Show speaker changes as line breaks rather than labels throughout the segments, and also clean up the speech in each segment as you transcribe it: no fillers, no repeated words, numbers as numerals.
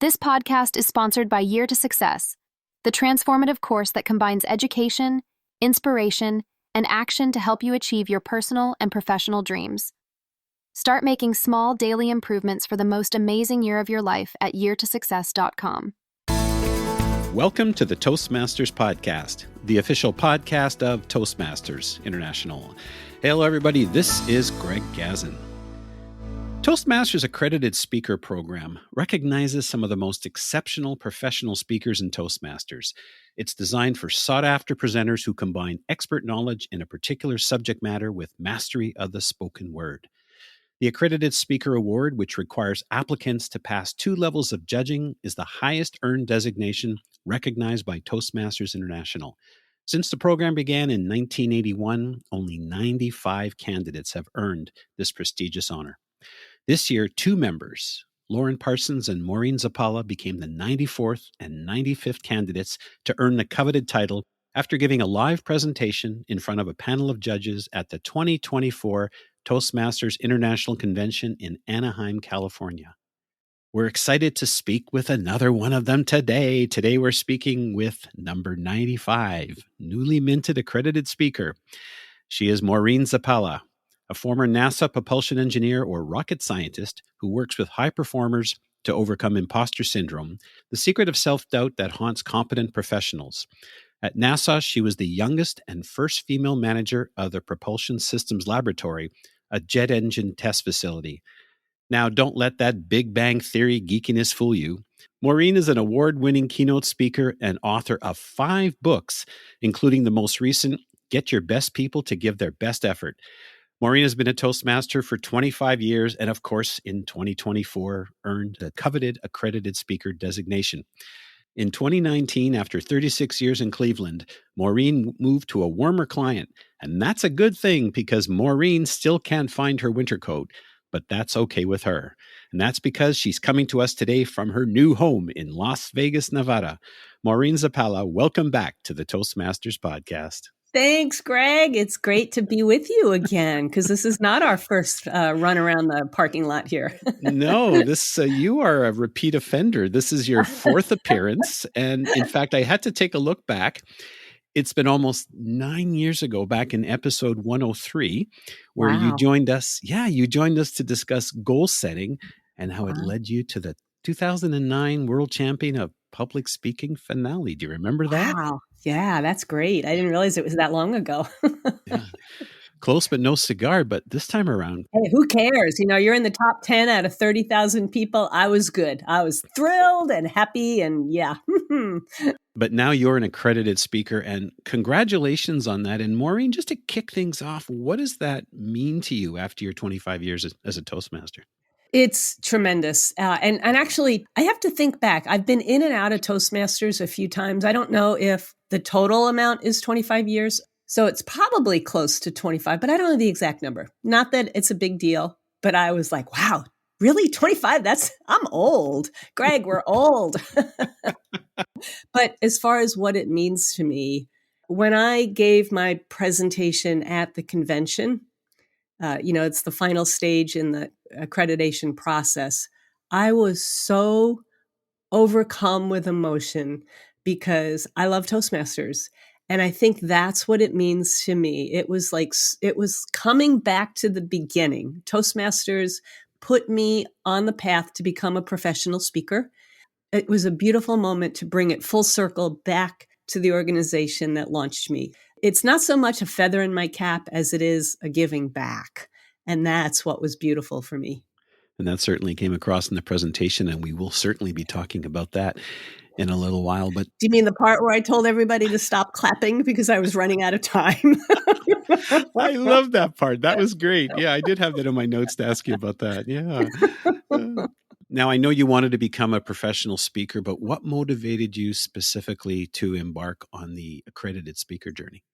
This podcast is sponsored by Year to Success, the transformative course that combines education, inspiration, and action to help you achieve your personal and professional dreams. Start making small daily improvements for the most amazing year of your life at yeartosuccess.com.
Welcome to the Toastmasters Podcast, the official podcast of Toastmasters International. Hello, everybody. This is Greg Gazin. Toastmasters Accredited Speaker program recognizes some of the most exceptional professional speakers in Toastmasters. It's designed for sought-after presenters who combine expert knowledge in a particular subject matter with mastery of the spoken word. The Accredited Speaker Award, which requires applicants to pass 2 levels of judging, is the highest earned designation recognized by Toastmasters International. Since the program began in 1981, only 95 candidates have earned this prestigious honor. This year, 2 members, Lauren Parsons and Maureen Zappala, became the 94th and 95th candidates to earn the coveted title after giving a live presentation in front of a panel of judges at the 2024 Toastmasters International Convention in Anaheim, California. We're excited to speak with another one of them today. Today, we're speaking with number 95, newly minted accredited speaker. She is Maureen Zappala, a former NASA propulsion engineer or rocket scientist who works with high performers to overcome imposter syndrome, the secret of self-doubt that haunts competent professionals. At NASA, she was the youngest and first female manager of the Propulsion Systems Laboratory, a jet engine test facility. Now, don't let that Big Bang Theory geekiness fool you. Maureen is an award-winning keynote speaker and author of 5 books, including the most recent, Get Your Best People to Give Their Best Effort. Maureen has been a Toastmaster for 25 years and, of course, in 2024, earned the coveted accredited speaker designation. In 2019, after 36 years in Cleveland, Maureen moved to a warmer climate, and that's a good thing because Maureen still can't find her winter coat, but that's okay with her. And that's because she's coming to us today from her new home in Las Vegas, Nevada. Maureen Zappala, welcome back to the Toastmasters Podcast.
Thanks, Greg. It's great to be with you again because this is not our first run around the parking lot here.
No, you are a repeat offender. This is your 4th appearance. And in fact, I had to take a look back. It's been almost 9 years ago, back in episode 103, where you joined us. Yeah, you joined us to discuss goal setting and how it led you to the 2009 World Champion of Public Speaking finale. Do you remember that?
Wow. Yeah, that's great. I didn't realize it was that long ago.
Yeah. Close but no cigar, but this time around.
Hey, who cares? You know, you're in the top 10 out of 30,000 people. I was good. I was thrilled and happy and yeah.
But now you're an accredited speaker and congratulations on that. And Maureen, just to kick things off, what does that mean to you after your 25 years as a Toastmaster?
It's tremendous. And actually, I have to think back. I've been in and out of Toastmasters a few times. I don't know if the total amount is 25 years. So it's probably close to 25, but I don't know the exact number. Not that it's a big deal, but I was like, wow, really? 25? I'm old. Greg, we're old. But as far as what it means to me, when I gave my presentation at the convention, it's the final stage in the accreditation process. I was so overcome with emotion because I love Toastmasters. And I think that's what it means to me. It was coming back to the beginning. Toastmasters put me on the path to become a professional speaker. It was a beautiful moment to bring it full circle back to the organization that launched me. It's not so much a feather in my cap as it is a giving back. And that's what was beautiful for me.
And that certainly came across in the presentation, and we will certainly be talking about that in a little while. But
do you mean the part where I told everybody to stop clapping because I was running out of time?
I love that part. That was great. Yeah, I did have that in my notes to ask you about that. Yeah. Now, I know you wanted to become a professional speaker, but what motivated you specifically to embark on the accredited speaker journey?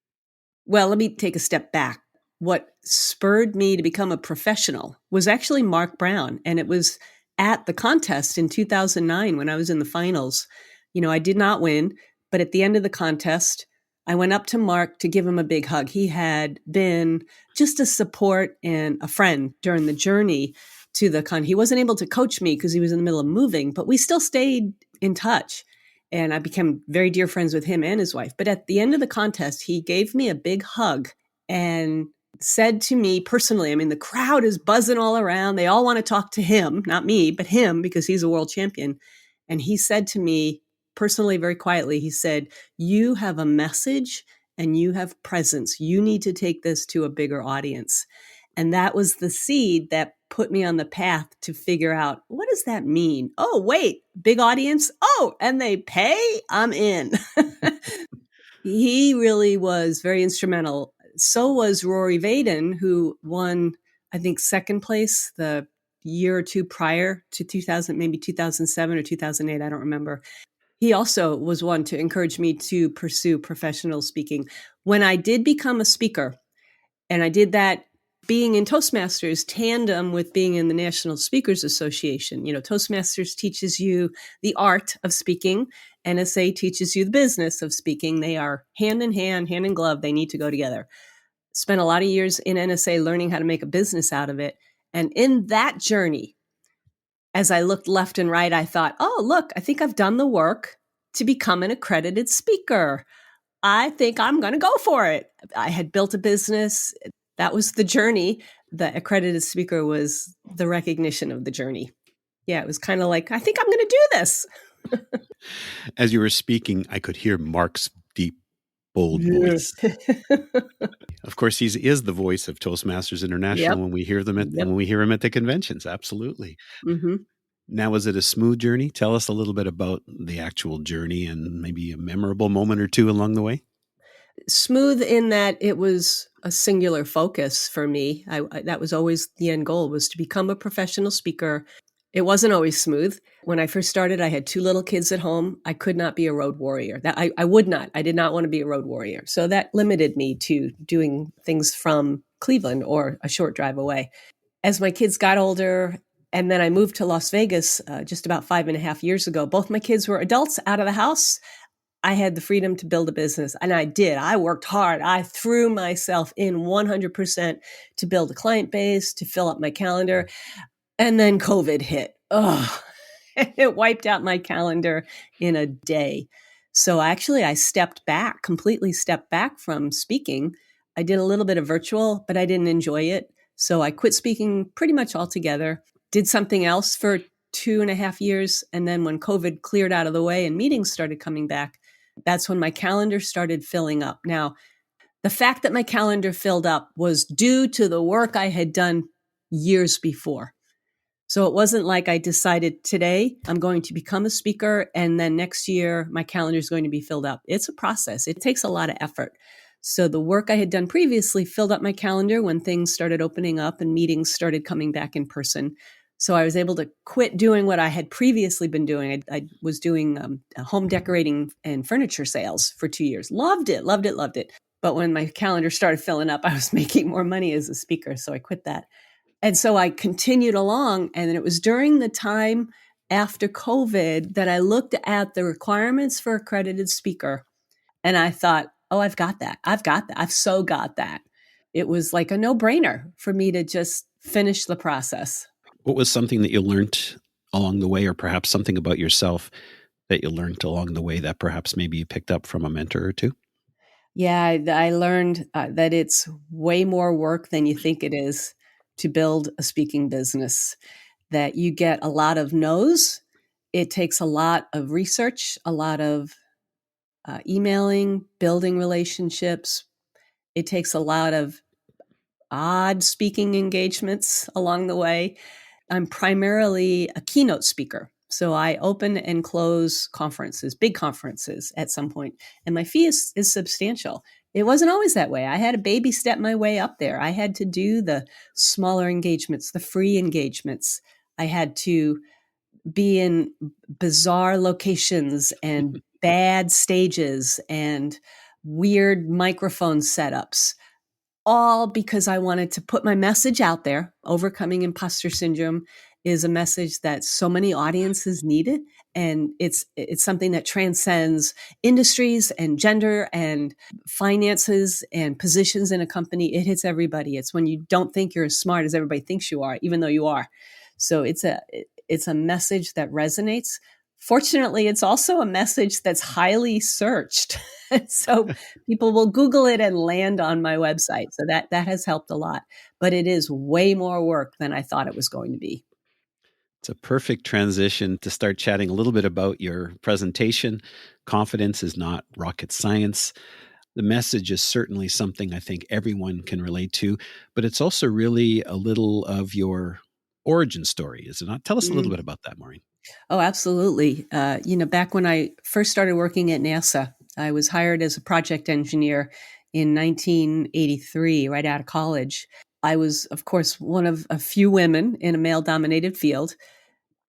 Well, let me take a step back. What spurred me to become a professional was actually Mark Brown. And it was at the contest in 2009 when I was in the finals. You know, I did not win, but at the end of the contest, I went up to Mark to give him a big hug. He had been just a support and a friend during the journey to the con. He wasn't able to coach me because he was in the middle of moving, but we still stayed in touch. And I became very dear friends with him and his wife. But at the end of the contest, he gave me a big hug and said to me personally, I mean, the crowd is buzzing all around. They all want to talk to him, not me, but him, because he's a world champion. And he said to me personally, very quietly, he said, "You have a message and you have presence. You need to take this to a bigger audience." And that was the seed that put me on the path to figure out, what does that mean? Oh, wait, big audience. Oh, and they pay? I'm in. He really was very instrumental. So was Rory Vaden, who won, I think, second place the year or two prior to 2000, maybe 2007 or 2008. I don't remember. He also was one to encourage me to pursue professional speaking. When I did become a speaker, and I did that being in Toastmasters tandem with being in the National Speakers Association. You know, Toastmasters teaches you the art of speaking. NSA teaches you the business of speaking. They are hand in hand, hand in glove. They need to go together. Spent a lot of years in NSA learning how to make a business out of it. And in that journey, as I looked left and right, I thought, oh, look, I think I've done the work to become an accredited speaker. I think I'm going to go for it. I had built a business. That was the journey. The accredited speaker was the recognition of the journey. Yeah, it was kind of like, I think I'm going to do this.
As you were speaking, I could hear Mark's deep, bold voice. Of course, he is the voice of Toastmasters International when we hear them when we hear him at the conventions. Absolutely. Mm-hmm. Now, was it a smooth journey? Tell us a little bit about the actual journey and maybe a memorable moment or two along the way.
Smooth in that it was a singular focus for me. That was always the end goal, was to become a professional speaker. It wasn't always smooth. When I first started, I had 2 little kids at home. I could not be a road warrior. I would not. I did not want to be a road warrior. So that limited me to doing things from Cleveland or a short drive away. As my kids got older, and then I moved to Las Vegas just about 5.5 years ago, both my kids were adults out of the house. I had the freedom to build a business, and I did. I worked hard. I threw myself in 100% to build a client base, to fill up my calendar. And then COVID hit. Oh, it wiped out my calendar in a day. So actually, I completely stepped back from speaking. I did a little bit of virtual, but I didn't enjoy it. So I quit speaking pretty much altogether, did something else for 2.5 years. And then when COVID cleared out of the way and meetings started coming back, that's when my calendar started filling up. Now, the fact that my calendar filled up was due to the work I had done years before. So it wasn't like I decided today I'm going to become a speaker and then next year my calendar is going to be filled up. It's a process. It takes a lot of effort. So the work I had done previously filled up my calendar when things started opening up and meetings started coming back in person. So I was able to quit doing what I had previously been doing. I was doing home decorating and furniture sales for 2 years. Loved it. But when my calendar started filling up, I was making more money as a speaker. So I quit that. And so I continued along. And it was during the time after COVID that I looked at the requirements for accredited speaker. And I thought, oh, I've got that. I've so got that. It was like a no-brainer for me to just finish the process.
What was something that you learned along the way, or perhaps something about yourself that you learned along the way that perhaps maybe you picked up from a mentor or two?
Yeah, I learned that it's way more work than you think it is to build a speaking business, that you get a lot of no's. It takes a lot of research, a lot of emailing, building relationships. It takes a lot of odd speaking engagements along the way. I'm primarily a keynote speaker. So I open and close conferences, big conferences at some point, and my fee is substantial. It wasn't always that way. I had to baby step my way up there. I had to do the smaller engagements, the free engagements. I had to be in bizarre locations and bad stages and weird microphone setups, all because I wanted to put my message out there. Overcoming imposter syndrome is a message that so many audiences needed. And it's something that transcends industries and gender and finances and positions in a company. It hits everybody. It's when you don't think you're as smart as everybody thinks you are, even though you are. So it's a message that resonates. Fortunately, it's also a message that's highly searched. So people will Google it and land on my website. So that has helped a lot. But it is way more work than I thought it was going to be.
It's a perfect transition to start chatting a little bit about your presentation. Confidence is not rocket science. The message is certainly something I think everyone can relate to, but it's also really a little of your origin story, is it not? Tell us a little bit about that, Maureen.
Oh, absolutely. Back when I first started working at NASA, I was hired as a project engineer in 1983, right out of college. I was, of course, one of a few women in a male dominated field,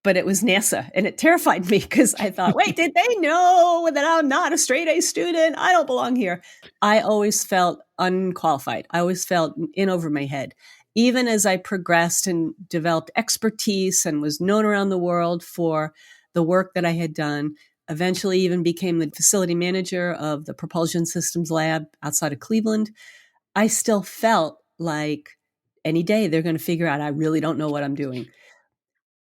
but it was NASA. And it terrified me because I thought, wait, did they know that I'm not a straight A student? I don't belong here. I always felt unqualified. I always felt in over my head. Even as I progressed and developed expertise and was known around the world for the work that I had done, eventually even became the facility manager of the propulsion systems lab outside of Cleveland, I still felt like any day they're going to figure out I really don't know what I'm doing.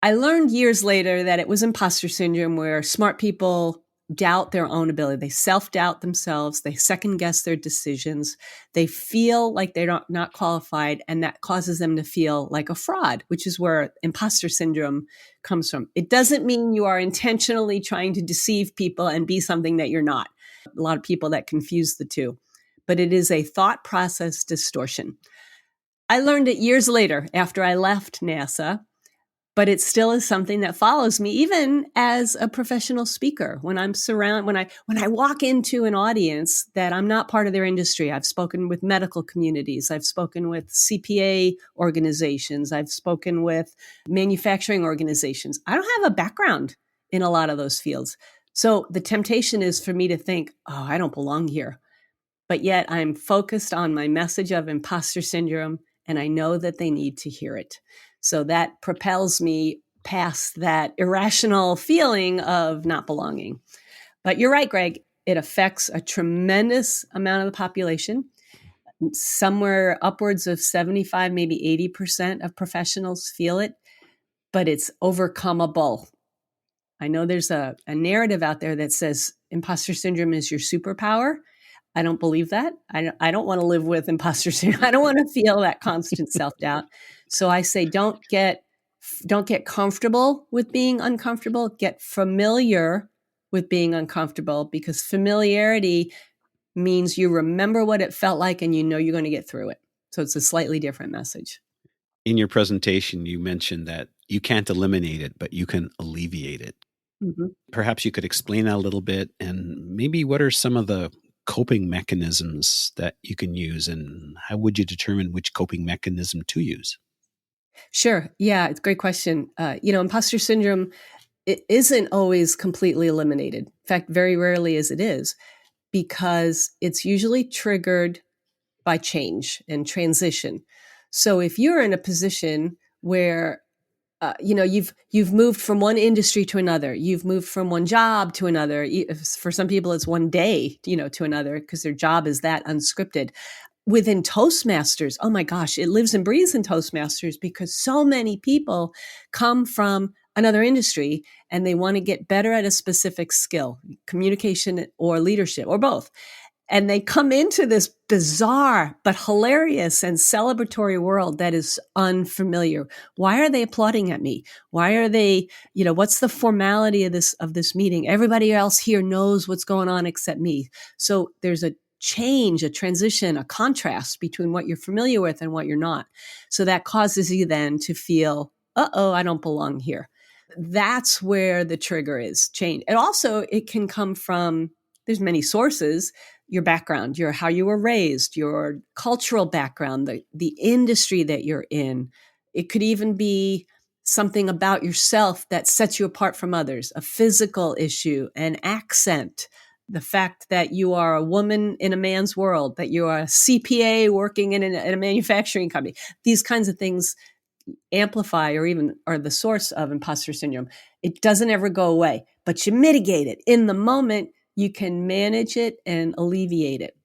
I learned years later that it was imposter syndrome, where smart people doubt their own ability. They self-doubt themselves. They second-guess their decisions. They feel like they're not qualified, and that causes them to feel like a fraud, which is where imposter syndrome comes from. It doesn't mean you are intentionally trying to deceive people and be something that you're not. A lot of people that confuse the two. But it is a thought process distortion. I learned it years later after I left NASA, but it still is something that follows me even as a professional speaker. When I walk into an audience that I'm not part of their industry, I've spoken with medical communities, I've spoken with CPA organizations, I've spoken with manufacturing organizations. I don't have a background in a lot of those fields. So the temptation is for me to think, oh, I don't belong here. But yet I'm focused on my message of imposter syndrome, and I know that they need to hear it. So that propels me past that irrational feeling of not belonging. But you're right, Greg. It affects a tremendous amount of the population. Somewhere upwards of 75, maybe 80% of professionals feel it, but it's overcomeable. I know there's a narrative out there that says imposter syndrome is your superpower. I don't believe that. I don't want to live with imposter syndrome. I don't want to feel that constant self-doubt. So I say, don't get comfortable with being uncomfortable. Get familiar with being uncomfortable, because familiarity means you remember what it felt like and you know you're going to get through it. So it's a slightly different message.
In your presentation, you mentioned that you can't eliminate it, but you can alleviate it. Mm-hmm. Perhaps you could explain that a little bit, and maybe what are some of the coping mechanisms that you can use, and how would you determine which coping mechanism to use?
Sure. Yeah, it's a great question. Imposter syndrome, it isn't always completely eliminated. In fact, very rarely as it is, because it's usually triggered by change and transition. So if you're in a position where you've moved from one industry to another, you've moved from one job to another. For some people, it's one day, to another, because their job is that unscripted. Within Toastmasters, oh my gosh, it lives and breathes in Toastmasters, because so many people come from another industry and they want to get better at a specific skill, communication or leadership or both. And they come into this bizarre but hilarious and celebratory world that is unfamiliar. Why are they applauding at me? Why are they, what's the formality of this meeting? Everybody else here knows what's going on except me. So there's a change, a transition, a contrast between what you're familiar with and what you're not. So that causes you then to feel, I don't belong here. That's where the trigger is, change. And also it can come from, there's many sources, your background, how you were raised, your cultural background, the industry that you're in. It could even be something about yourself that sets you apart from others, a physical issue, an accent, the fact that you are a woman in a man's world, that you are a CPA working in a manufacturing company. These kinds of things amplify or even are the source of imposter syndrome. It doesn't ever go away, but you mitigate it. In the moment, you can manage it and alleviate it.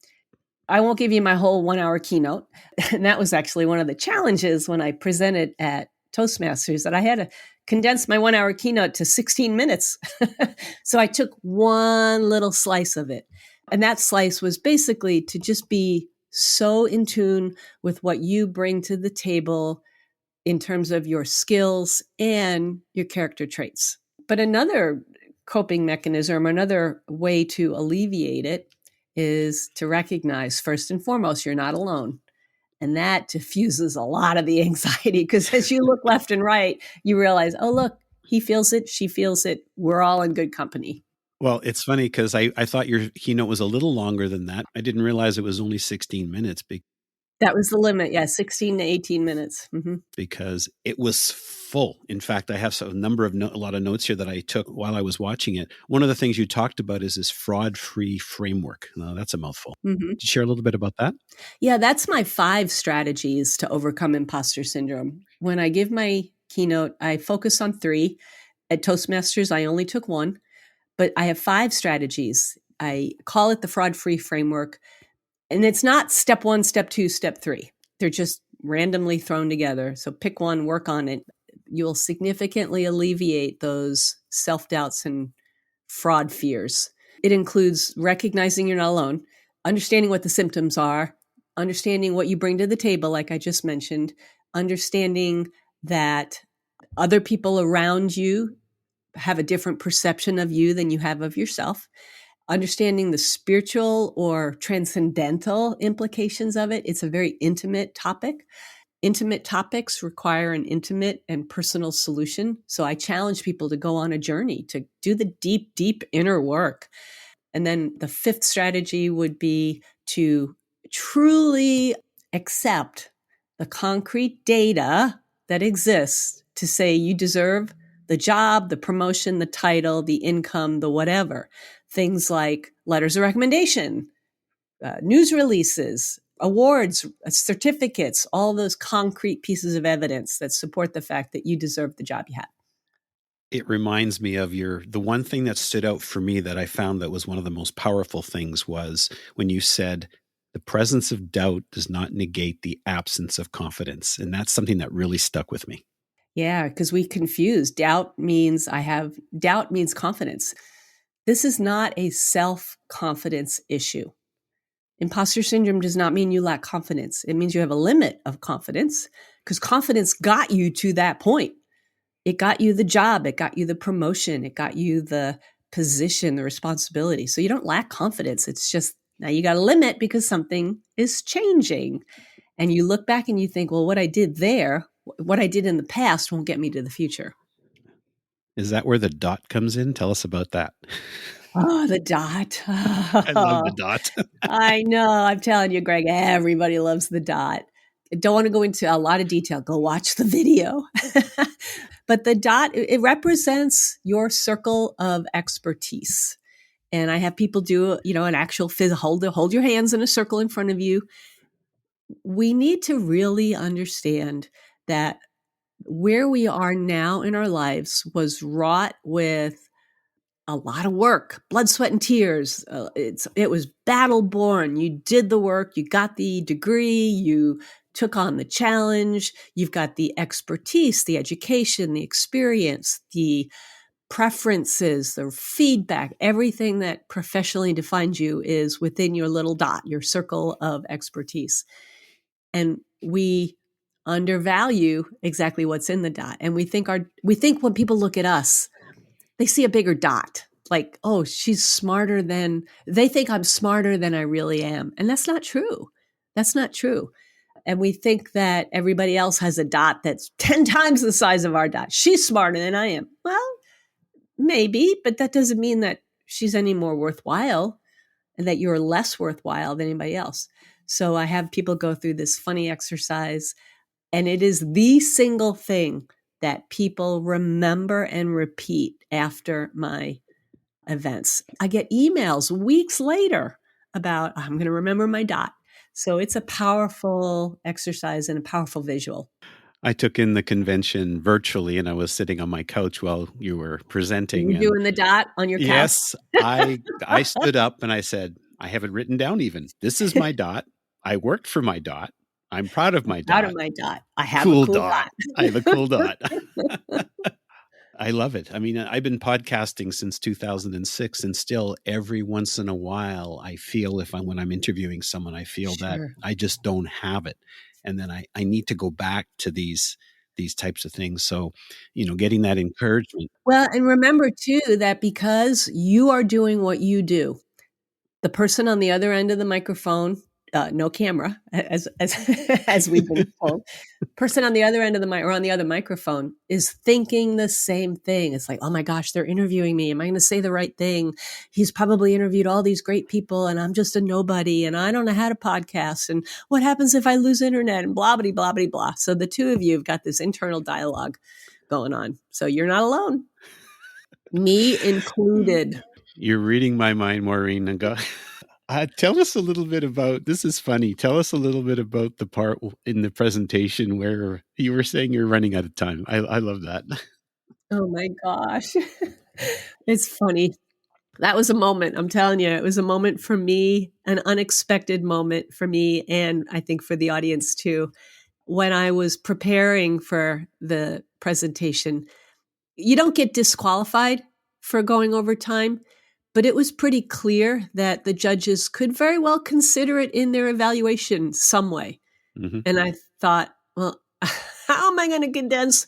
I won't give you my whole 1-hour keynote. And that was actually one of the challenges when I presented at Toastmasters that I had to condense my 1 hour keynote to 16 minutes. So I took one little slice of it. And that slice was basically to just be so in tune with what you bring to the table in terms of your skills and your character traits. But another coping mechanism, another way to alleviate it, is to recognize first and foremost, you're not alone. And that diffuses a lot of the anxiety, because as you look left and right, you realize, oh, look, he feels it, she feels it. We're all in good company.
Well, it's funny because I thought your keynote was a little longer than that. I didn't realize it was only 16 minutes.
That was the limit. Yeah, 16 to 18 minutes. Mm-hmm.
Because it was full. In fact, I have a lot of notes here that I took while I was watching it. One of the things you talked about is this fraud-free framework. Now, that's a mouthful. Mm-hmm. Could you share a little bit about that?
Yeah, that's my 5 strategies to overcome imposter syndrome. When I give my keynote, I focus on 3. At Toastmasters, I only took 1, but I have 5 strategies. I call it the fraud-free framework. And it's not step 1, step 2, step 3. They're just randomly thrown together. So pick one, work on it. You'll significantly alleviate those self-doubts and fraud fears. It includes recognizing you're not alone, understanding what the symptoms are, understanding what you bring to the table, like I just mentioned, understanding that other people around you have a different perception of you than you have of yourself, understanding the spiritual or transcendental implications of it. It's a very intimate topic. Intimate topics require an intimate and personal solution. So I challenge people to go on a journey, to do the deep, deep inner work. And then the 5th strategy would be to truly accept the concrete data that exists to say you deserve the job, the promotion, the title, the income, the whatever. Things like letters of recommendation, news releases, awards, certificates, all those concrete pieces of evidence that support the fact that you deserve the job you have.
It reminds me of the one thing that stood out for me that I found that was one of the most powerful things was when you said the presence of doubt does not negate the absence of confidence. And that's something that really stuck with me.
Yeah, because we confuse. Doubt means confidence. This is not a self-confidence issue. Imposter syndrome does not mean you lack confidence. It means you have a limit of confidence, because confidence got you to that point. It got you the job. It got you the promotion. It got you the position, the responsibility. So you don't lack confidence. It's just now you got a limit because something is changing. And you look back and you think, well, what I did in the past won't get me to the future.
Is that where the dot comes in? Tell us about that.
Oh, the dot.
I love the dot.
I know. I'm telling you, Greg, everybody loves the dot. I don't want to go into a lot of detail. Go watch the video. But the dot, it represents your circle of expertise. And I have people do, an actual hold your hands in a circle in front of you. We need to really understand that where we are now in our lives was wrought with a lot of work, blood, sweat, and tears. It was battle born. You did the work, you got the degree, you took on the challenge, you've got the expertise, the education, the experience, the preferences, the feedback, everything that professionally defines you is within your little dot, your circle of expertise. And we undervalue exactly what's in the dot. And we think when people look at us, they see a bigger dot. Like, oh, they think I'm smarter than I really am. And that's not true. That's not true. And we think that everybody else has a dot that's 10 times the size of our dot. She's smarter than I am. Well, maybe, but that doesn't mean that she's any more worthwhile and that you're less worthwhile than anybody else. So I have people go through this funny exercise, and it is the single thing that people remember and repeat after my events. I get emails weeks later about, I'm going to remember my dot. So it's a powerful exercise and a powerful visual.
I took in the convention virtually, and I was sitting on my couch while you were presenting.
You doing the dot on your couch?
Yes, I stood up and I said, I have it written down even. This is my dot. I worked for my dot. I'm proud of my
Proud of
dot.
my dot. I have a
Cool
cool
dot.
dot.
I have a cool dot. I love it. I mean, I've been podcasting since 2006, and still every once in a while, I feel when I'm interviewing someone, I feel that
Sure.
I just don't have it. And then I need to go back to these types of things. So, getting that encouragement.
Well, and remember too that because you are doing what you do, the person on the other end of the microphone, no camera, as we've been told, person on the other end of the mic or on the other microphone is thinking the same thing. It's like, oh my gosh, they're interviewing me. Am I going to say the right thing? He's probably interviewed all these great people and I'm just a nobody and I don't know how to podcast. And what happens if I lose internet and blah, blah, blah, blah, blah. So the two of you have got this internal dialogue going on. So you're not alone. Me included.
You're reading my mind, Maureen. And tell us a little bit about, this is funny. Tell us a little bit about the part in the presentation where you were saying you're running out of time. I love that.
Oh my gosh. It's funny. That was a moment. I'm telling you, it was a moment for me, an unexpected moment for me. And I think for the audience too. When I was preparing for the presentation, you don't get disqualified for going over time, but it was pretty clear that the judges could very well consider it in their evaluation some way.
Mm-hmm.
And I thought, well, how am I going to condense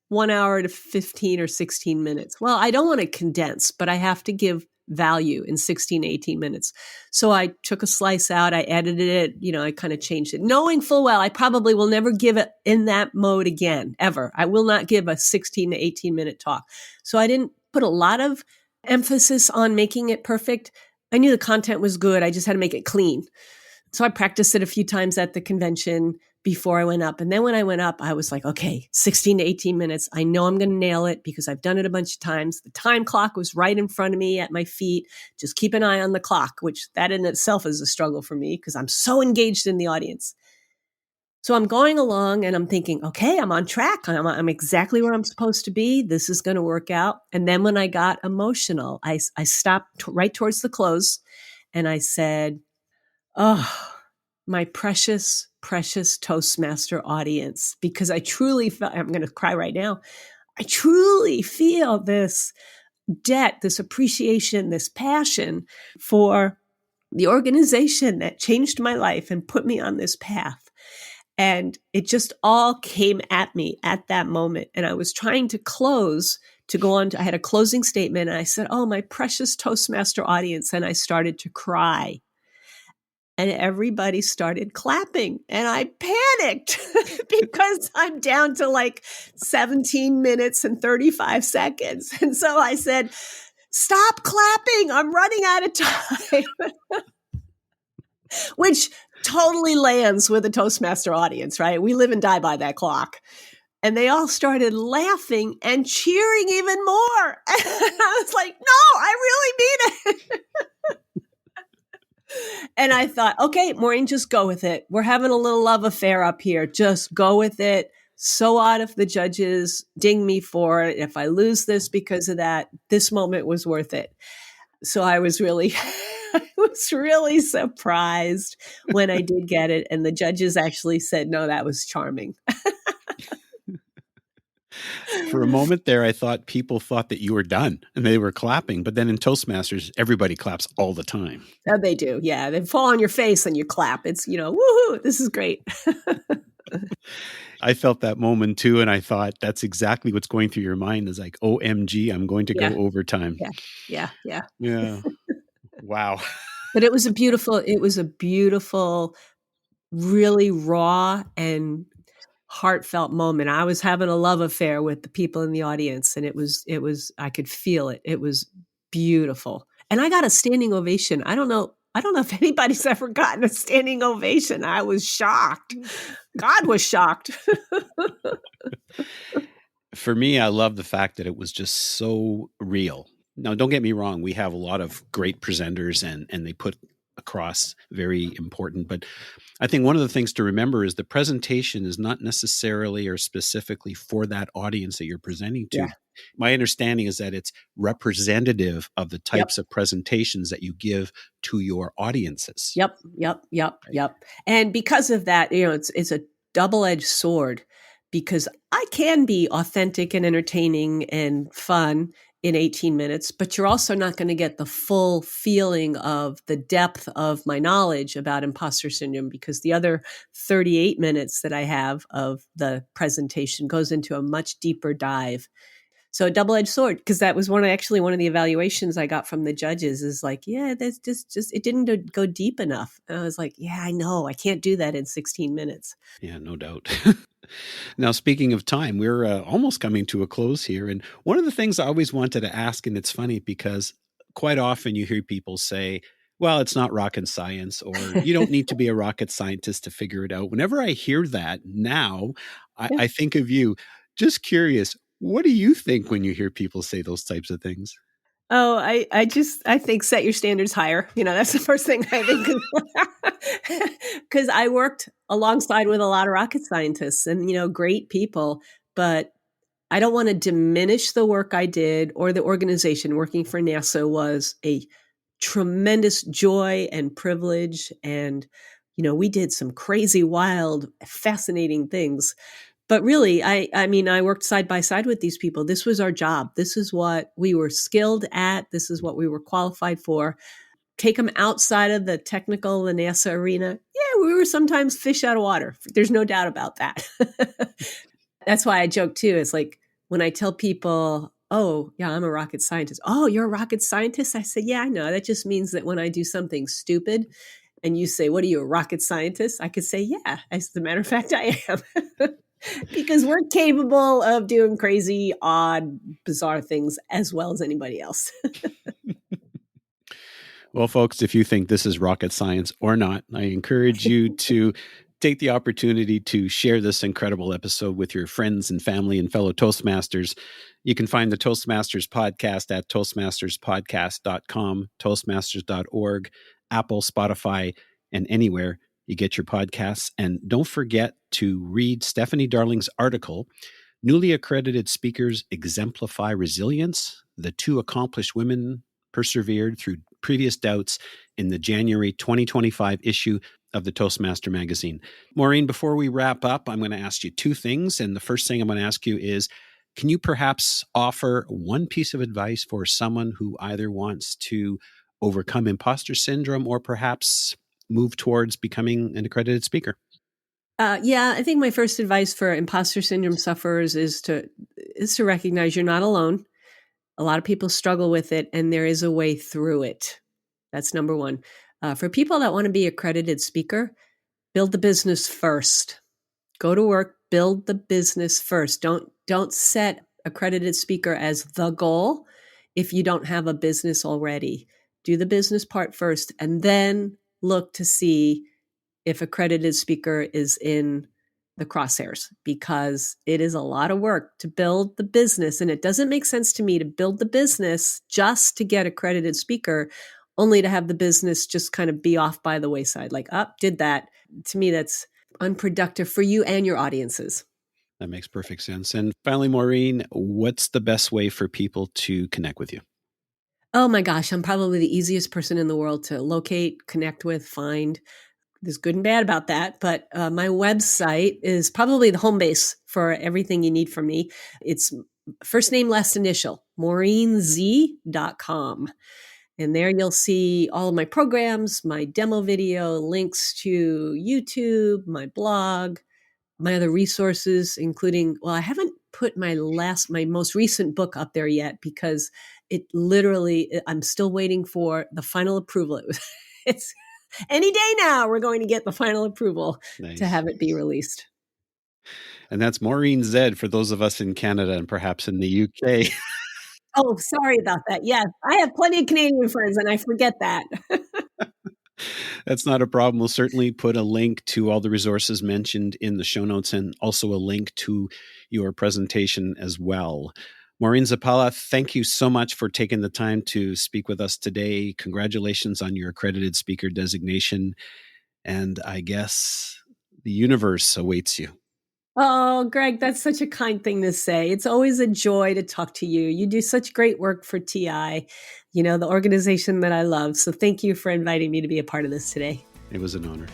1 hour to 15 or 16 minutes? Well, I don't want to condense, but I have to give value in 16 to 18 minutes. So I took a slice out, I edited it, I kind of changed it, knowing full well I probably will never give it in that mode again, ever. I will not give a 16 to 18 minute talk. So I didn't put a lot of emphasis on making it perfect. I knew the content was good. I just had to make it clean. So I practiced it a few times at the convention before I went up. And then when I went up, I was like, okay, 16 to 18 minutes. I know I'm going to nail it because I've done it a bunch of times. The time clock was right in front of me at my feet. Just keep an eye on the clock, which that in itself is a struggle for me because I'm so engaged in the audience. So I'm going along and I'm thinking, okay, I'm on track. I'm exactly where I'm supposed to be. This is going to work out. And then when I got emotional, I stopped right towards the close and I said, oh, my precious, precious Toastmaster audience, because I truly felt, I'm going to cry right now. I truly feel this debt, this appreciation, this passion for the organization that changed my life and put me on this path. And it just all came at me at that moment. And I was trying to close to go on. I had a closing statement and I said, oh, my precious Toastmaster audience. And I started to cry. And everybody started clapping and I panicked because I'm down to like 17 minutes and 35 seconds. And so I said, stop clapping. I'm running out of time, which totally lands with a Toastmaster audience, right? We live and die by that clock. And they all started laughing and cheering even more. And I was like, no, I really mean it. And I thought, okay, Maureen, just go with it. We're having a little love affair up here. Just go with it. So what if the judges ding me for it? If I lose this because of that, this moment was worth it. So I was really, I was really surprised when I did get it. And the judges actually said, no, that was charming.
For a moment there, I thought people thought that you were done and they were clapping. But then in Toastmasters, everybody claps all the time.
Oh, they do. Yeah. They fall on your face and you clap. It's, woohoo, this is great.
I felt that moment too. And I thought that's exactly what's going through your mind is like, OMG, I'm going to go overtime.
Yeah.
Yeah. Wow.
But it was a beautiful, really raw and heartfelt moment. I was having a love affair with the people in the audience and it was, I could feel it. It was beautiful. And I got a standing ovation. I don't know if anybody's ever gotten a standing ovation. I was shocked. God was shocked.
For me, I love the fact that it was just so real. Now, don't get me wrong. We have a lot of great presenters and they put across very important. But I think one of the things to remember is the presentation is not necessarily or specifically for that audience that you're presenting to.
Yeah.
My understanding is that it's representative of the
Yep.
types of presentations that you give to your audiences.
Yep. And because of that, it's a double-edged sword, because I can be authentic and entertaining and fun in 18 minutes, but you're also not going to get the full feeling of the depth of my knowledge about imposter syndrome, because the other 38 minutes that I have of the presentation goes into a much deeper dive. So a double-edged sword, because that was one of the evaluations I got from the judges is like, yeah, that's just it didn't go deep enough. And I was like, yeah, I know, I can't do that in 16 minutes.
Yeah, no doubt. Now, speaking of time, we're almost coming to a close here. And one of the things I always wanted to ask, and it's funny because quite often you hear people say, well, it's not rocket science, or you don't need to be a rocket scientist to figure it out. Whenever I hear that now, I think of you. Just curious, what do you think when you hear people say those types of things?
Oh, I think set your standards higher. That's the first thing I think, because I worked alongside with a lot of rocket scientists and, great people, but I don't want to diminish the work I did or the organization. Working for NASA was a tremendous joy and privilege. And, we did some crazy, wild, fascinating things. But really, I mean, I worked side by side with these people. This was our job. This is what we were skilled at. This is what we were qualified for. Take them outside of the technical, the NASA arena. Yeah, we were sometimes fish out of water. There's no doubt about that. That's why I joke too. It's like when I tell people, oh, yeah, I'm a rocket scientist. Oh, you're a rocket scientist? I say, yeah, I know. That just means that when I do something stupid and you say, what are you, a rocket scientist? I could say, yeah, as a matter of fact, I am. Because we're capable of doing crazy, odd, bizarre things as well as anybody else.
Well, folks, if you think this is rocket science or not, I encourage you to take the opportunity to share this incredible episode with your friends and family and fellow Toastmasters. You can find the Toastmasters podcast at toastmasterspodcast.com, toastmasters.org, Apple, Spotify, and anywhere you get your podcasts. And don't forget to read Stephanie Darling's article, Newly Accredited Speakers Exemplify Resilience. The two accomplished women persevered through previous doubts in the January 2025 issue of the Toastmaster magazine. Maureen, before we wrap up, I'm going to ask you two things. And the first thing I'm going to ask you is, can you perhaps offer one piece of advice for someone who either wants to overcome imposter syndrome or perhaps move towards becoming an accredited speaker?
Yeah, I think my first advice for imposter syndrome sufferers is to recognize you're not alone. A lot of people struggle with it, and there is a way through it. That's number one. For people that want to be accredited speaker, build the business first. Go to work, build the business first. Don't set accredited speaker as the goal if you don't have a business already. Do the business part first, and then look to see if accredited speaker is in the crosshairs, because it is a lot of work to build the business. And it doesn't make sense to me to build the business just to get accredited speaker, only to have the business just kind of be off by the wayside. Like, did that. To me, that's unproductive for you and your audiences.
That makes perfect sense. And finally, Maureen, what's the best way for people to connect with you?
Oh my gosh, I'm probably the easiest person in the world to locate, connect with, find. There's good and bad about that, but my website is probably the home base for everything you need from me. It's first name, last initial, MaureenZ.com. And there you'll see all of my programs, my demo video, links to YouTube, my blog, my other resources, including, well, I haven't put my most recent book up there yet because I'm still waiting for the final approval. It's any day now, we're going to get the final approval to have it be released.
And that's Maureen Z for those of us in Canada and perhaps in the UK.
Oh, sorry about that. Yeah, I have plenty of Canadian friends and I forget that.
That's not a problem. We'll certainly put a link to all the resources mentioned in the show notes and also a link to your presentation as well. Maureen Zappala, thank you so much for taking the time to speak with us today. Congratulations on your accredited speaker designation. And I guess the universe awaits you.
Oh, Greg, that's such a kind thing to say. It's always a joy to talk to you. You do such great work for TI, the organization that I love. So thank you for inviting me to be a part of this today.
It was an honor.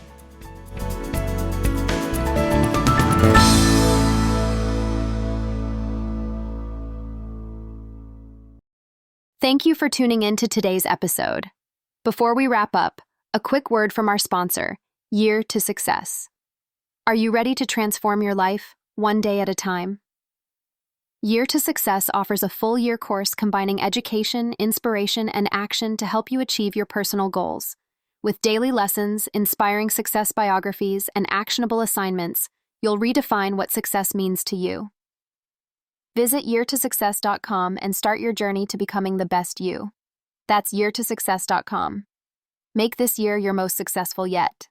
Thank you for tuning in to today's episode. Before we wrap up, a quick word from our sponsor, Year to Success. Are you ready to transform your life, one day at a time? Year to Success offers a full-year course combining education, inspiration, and action to help you achieve your personal goals. With daily lessons, inspiring success biographies, and actionable assignments, you'll redefine what success means to you. Visit yeartosuccess.com and start your journey to becoming the best you. That's yeartosuccess.com. Make this year your most successful yet.